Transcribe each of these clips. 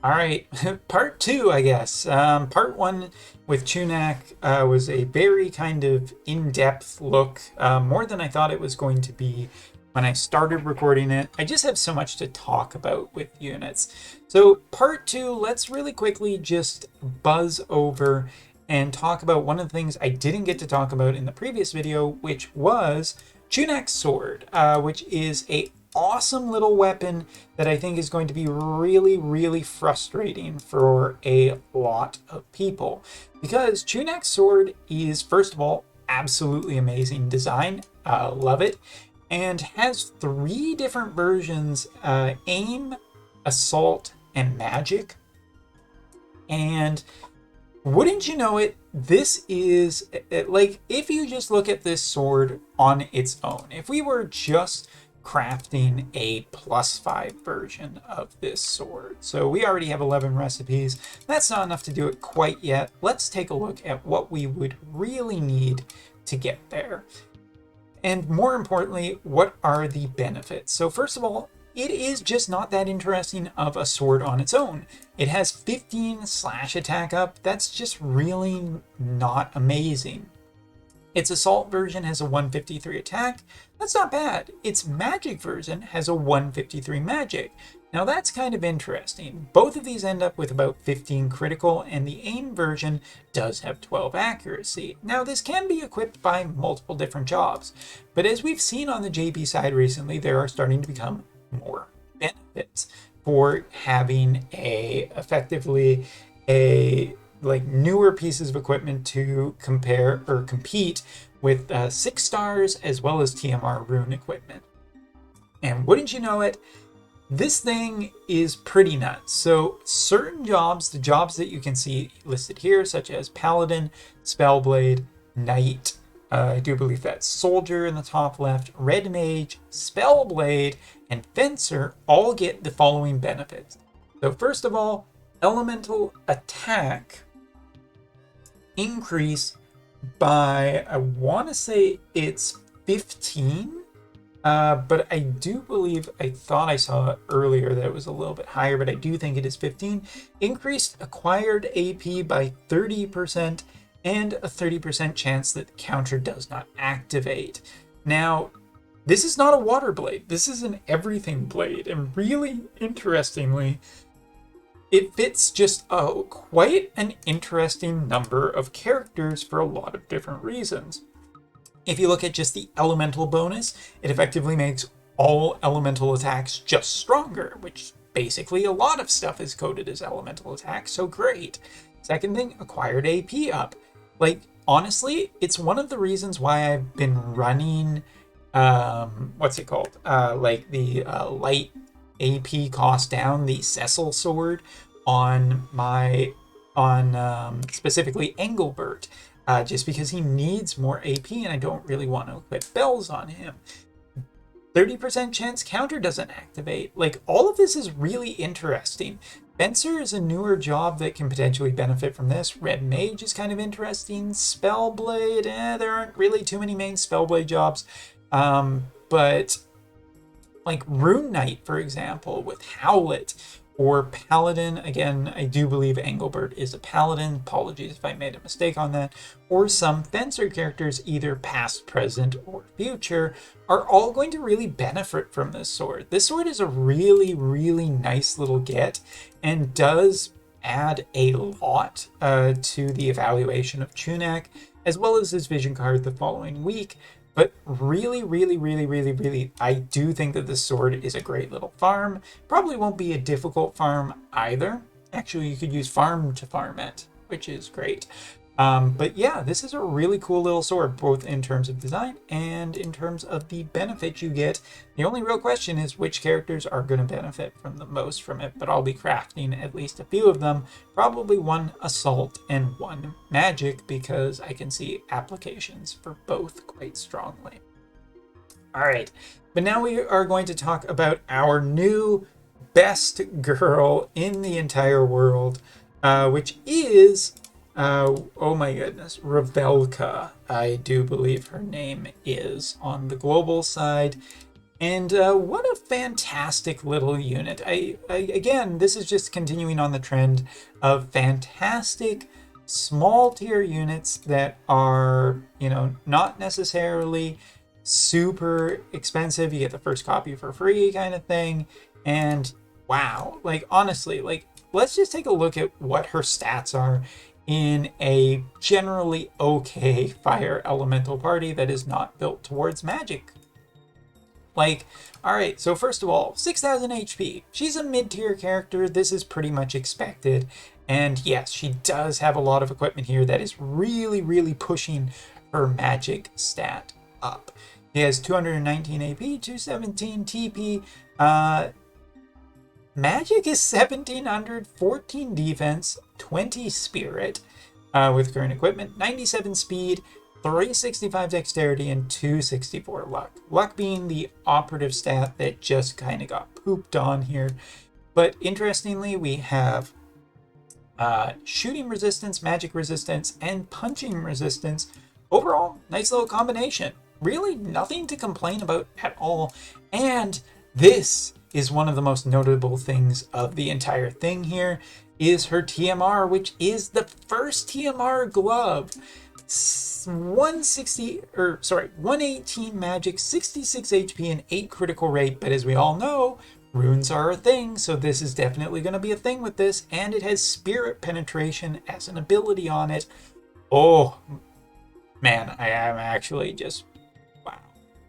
All right, part two, I guess. Part one with Chunack was a very kind of in-depth look, more than I thought it was going to be when I started recording it. I just have so much to talk about with units. So part two, let's really quickly just buzz over and talk about one of the things I didn't get to talk about in the previous video, which was Chunack's sword, which is a awesome little weapon that I think is going to be really, really frustrating for a lot of people. Because Chunack's sword is, first of all, absolutely amazing design. Love it. And has three different versions, aim, assault, and magic. And wouldn't you know it, this is, like, if you just look at this sword on its own, if we were just crafting a +5 version of this sword. So we already have 11 recipes. That's not enough to do it quite yet. Let's take a look at what we would really need to get there. And more importantly, what are the benefits? So first of all, it is just not that interesting of a sword on its own. It has 15 slash attack up. That's just really not amazing. Its assault version has a 153 attack. That's not bad. Its magic version has a 153 magic. Now that's kind of interesting. Both of these end up with about 15 critical, and the aim version does have 12 accuracy. Now this can be equipped by multiple different jobs, but as we've seen on the JB side recently, there are starting to become more benefits for having effectively a like newer pieces of equipment to compare or compete with 6 stars as well as TMR rune equipment. And wouldn't you know it, this thing is pretty nuts. So certain jobs, the jobs that you can see listed here, such as Paladin, Spellblade, Knight, I do believe that's Soldier in the top left, Red Mage, Spellblade, and Fencer all get the following benefits. So first of all, elemental attack increase by, I want to say it's 15, but I do believe, I thought I saw earlier that it was a little bit higher, but I do think it is 15. Increased acquired AP by 30% and a 30% chance that the counter does not activate. Now, this is not a water blade. This is an everything blade, and really interestingly, it fits just quite an interesting number of characters for a lot of different reasons. If you look at just the elemental bonus, it effectively makes all elemental attacks just stronger, which basically a lot of stuff is coded as elemental attacks, so great. Second thing, acquired AP up. Like, honestly, it's one of the reasons why I've been running, what's it called? Like the light AP cost down, the Cecil sword on specifically Engelbert, just because he needs more AP and I don't really want to equip bells on him. 30% chance counter doesn't activate. Like, all of this is really interesting. Fencer is a newer job that can potentially benefit from this. Red Mage is kind of interesting. Spellblade, there aren't really too many main Spellblade jobs. But like Rune Knight, for example, with Howlet, or Paladin, again, I do believe Engelbert is a Paladin, apologies if I made a mistake on that, or some Fencer characters, either past, present, or future, are all going to really benefit from this sword. This sword is a really, really nice little get, and does add a lot to the evaluation of Chunack, as well as his vision card the following week. But really, really, really, really, really, I do think that this sword is a great little farm. Probably won't be a difficult farm either. Actually, you could use farm to farm it, which is great. But yeah, this is a really cool little sword, both in terms of design and in terms of the benefit you get. The only real question is which characters are going to benefit from the most from it, but I'll be crafting at least a few of them, probably one assault and one magic, because I can see applications for both quite strongly. All right, but now we are going to talk about our new best girl in the entire world, which is oh my goodness, Rebelca, I do believe her name is on the global side. And what a fantastic little unit. Again, this is just continuing on the trend of fantastic small tier units that are, not necessarily super expensive. You get the first copy for free kind of thing. And wow, like honestly, like let's just take a look at what her stats are in a generally okay fire elemental party that is not built towards magic. Like, alright, so first of all, 6,000 HP. She's a mid-tier character. This is pretty much expected. And yes, she does have a lot of equipment here that is really, really pushing her magic stat up. She has 219 AP, 217 TP. Magic is 1,700, 14 defense, 20 spirit with current equipment, 97 speed, 365 dexterity, and 264 luck. Luck being the operative stat that just kind of got pooped on here. But interestingly, we have shooting resistance, magic resistance, and punching resistance. Overall, nice little combination. Really nothing to complain about at all. And this is one of the most notable things of the entire thing here, is her TMR, which is the first TMR glove. 118 magic, 66 HP, and 8 critical rate. But as we all know, runes are a thing, so this is definitely going to be a thing with this. And it has spirit penetration as an ability on it. Oh, man, I am actually just, wow.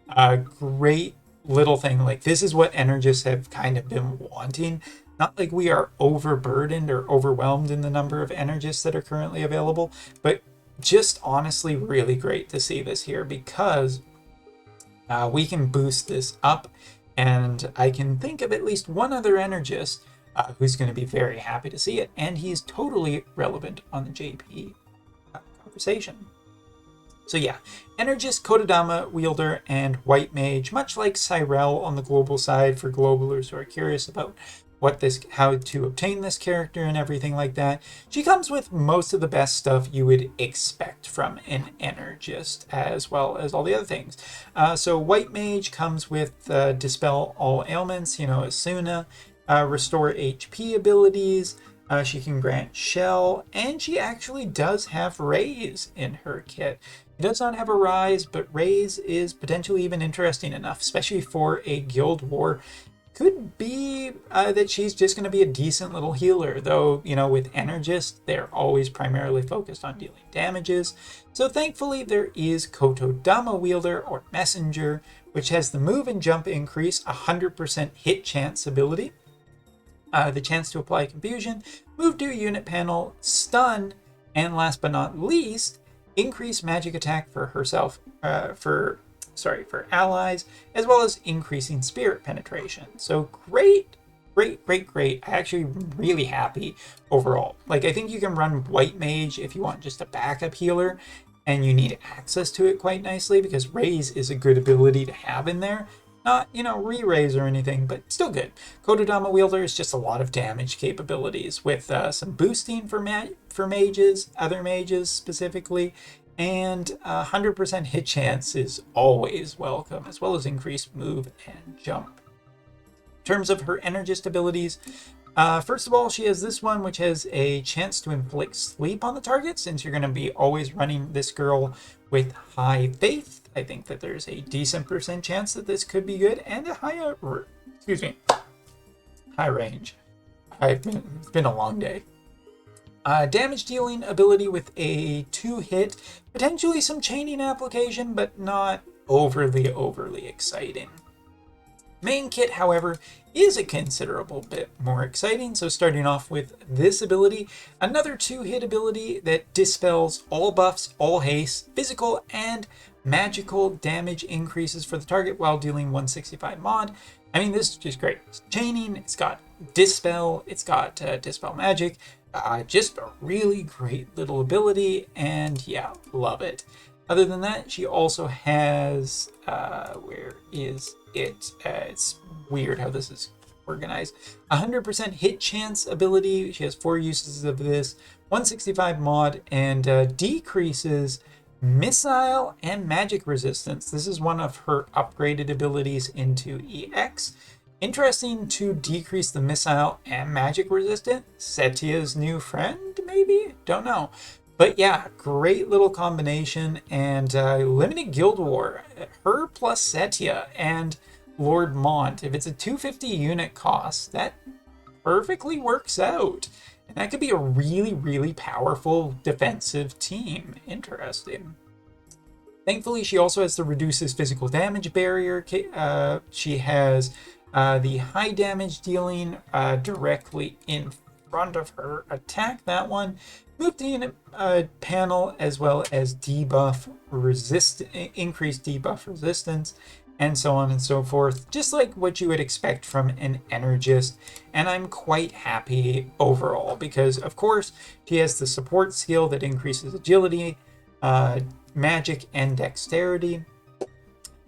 A great little thing. Like, this is what Energists have kind of been wanting. Not like we are overburdened or overwhelmed in the number of Energists that are currently available, but just honestly really great to see this here, because we can boost this up, and I can think of at least one other Energist who's going to be very happy to see it, and he's totally relevant on the JP conversation. So yeah, Energist, Kodadama wielder, and White Mage, much like Cyrell on the global side for globalers who are curious about how to obtain this character and everything like that. She comes with most of the best stuff you would expect from an Energist, as well as all the other things. So White Mage comes with Dispel All Ailments, Asuna, Restore HP abilities. She can grant Shell, and she actually does have Raise in her kit. She does not have a Rise, but Raise is potentially even interesting enough, especially for a guild war. Could be that she's just going to be a decent little healer, though, with Energist, they're always primarily focused on dealing damages. So thankfully, there is Kodadama wielder, or Messenger, which has the move and jump increase, 100% hit chance ability, the chance to apply confusion, move to a unit panel, stun, and last but not least, increase magic attack for herself, for allies, as well as increasing spirit penetration. So great. I actually really happy overall. Like, I think you can run White Mage if you want just a backup healer, and you need access to it quite nicely, because Raise is a good ability to have in there. Not, re-raise or anything, but still good. Kodadama wielder is just a lot of damage capabilities with some boosting for mages, other mages specifically, and 100% hit chance is always welcome, as well as increased move and jump. In terms of her Energist abilities, first of all, she has this one, which has a chance to inflict sleep on the target, since you're going to be always running this girl with high faith. I think that there's a decent % chance that this could be good, and a high range. It's been a long day. Damage dealing ability with a 2-hit, potentially some chaining application, but not overly exciting. Main kit, however, is a considerable bit more exciting. So starting off with this ability, another 2-hit ability that dispels all buffs, all haste, physical and magical damage increases for the target while dealing 165 mod. I mean, this is just great. It's chaining, it's got dispel, it's got dispel magic. Just a really great little ability, and yeah, love it. Other than that, she also has, where is it? It's weird how this is organized. 100% hit chance ability. She has 4 uses of this, 165 mod, and decreases Missile and magic resistance. This is one of her upgraded abilities into EX. Interesting to decrease the missile and magic resistance. Setia's new friend, maybe? Don't know. But yeah, great little combination. And limited guild war. Her plus Setia and Lord Mont. If it's a 250 unit cost, that perfectly works out. And that could be a really, really powerful defensive team. Interesting. Thankfully, she also has the reduces physical damage barrier. She has the high damage dealing directly in front of her attack. That one. Move the unit panel, as well as debuff increased debuff resistance, and so on and so forth, just like what you would expect from an Energist. And I'm quite happy overall because, of course, she has the support skill that increases agility, magic, and dexterity.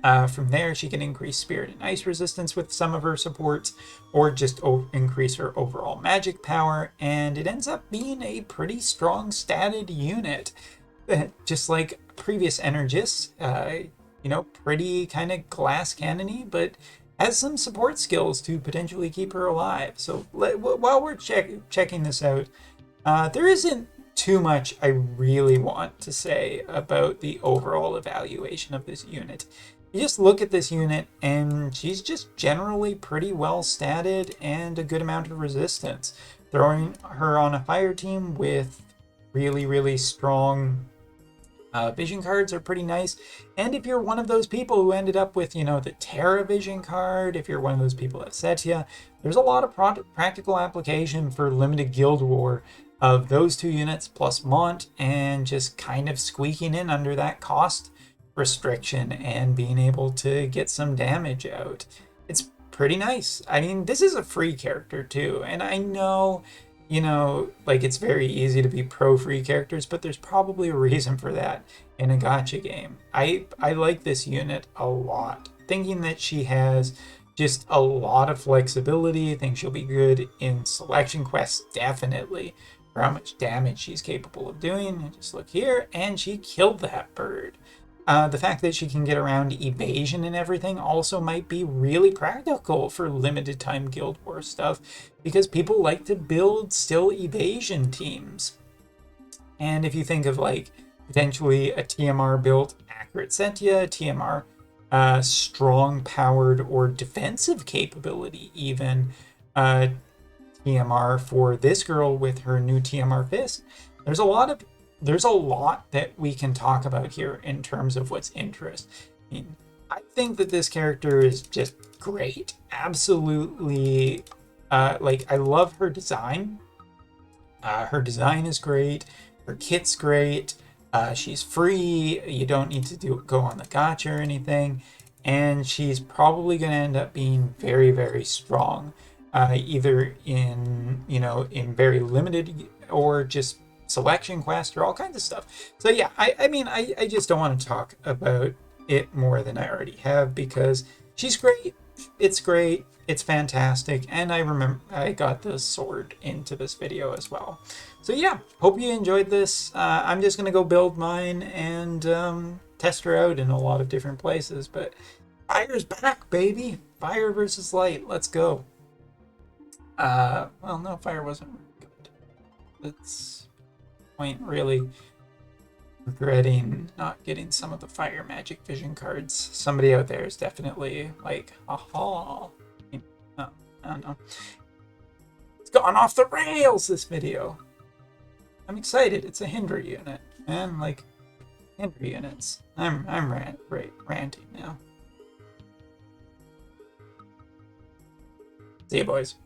From there, she can increase spirit and ice resistance with some of her supports, or just increase her overall magic power, and it ends up being a pretty strong statted unit. Just like previous Energists, pretty kind of glass cannony, but has some support skills to potentially keep her alive. So while we're checking this out, there isn't too much I really want to say about the overall evaluation of this unit. You just look at this unit and she's just generally pretty well statted and a good amount of resistance. Throwing her on a fire team with really, really strong vision cards are pretty nice. And if you're one of those people who ended up with, the Terra vision card, if you're one of those people at Setia, there's a lot of practical application for limited guild war of those two units plus Mont, and just kind of squeaking in under that cost restriction and being able to get some damage out. It's pretty nice. I mean, this is a free character too, and I know, it's very easy to be pro free characters, but there's probably a reason for that in a gacha game. I like this unit a lot, thinking that she has just a lot of flexibility. I think she'll be good in selection quests, definitely, for how much damage she's capable of doing. Just look here, and she killed that bird. The fact that she can get around evasion and everything also might be really practical for limited time Guild Wars stuff, because people like to build still evasion teams. And if you think of potentially a TMR built accurate Setia, TMR strong powered or defensive capability even, TMR for this girl with her new TMR fist, there's a lot that we can talk about here in terms of what's interest. I think that this character is just great. Absolutely. I love her design. Her design is great. Her kit's great. She's free. You don't need to go on the gacha or anything. And she's probably going to end up being very, very strong. Either in very limited or just selection quest or all kinds of stuff. So yeah, I just don't want to talk about it more than I already have, because she's great. It's great. It's fantastic. And I remember I got the sword into this video as well. So yeah, hope you enjoyed this. I'm just going to go build mine and test her out in a lot of different places. But fire's back, baby. Fire versus light. Let's go. Well, no, fire wasn't good. That's point really regretting not getting some of the fire magic vision cards. Somebody out there is definitely like, aha. I don't know. It's gone off the rails, this video. I'm excited. It's a hinder unit, man. Hinder units. I'm ranting now. See you, boys.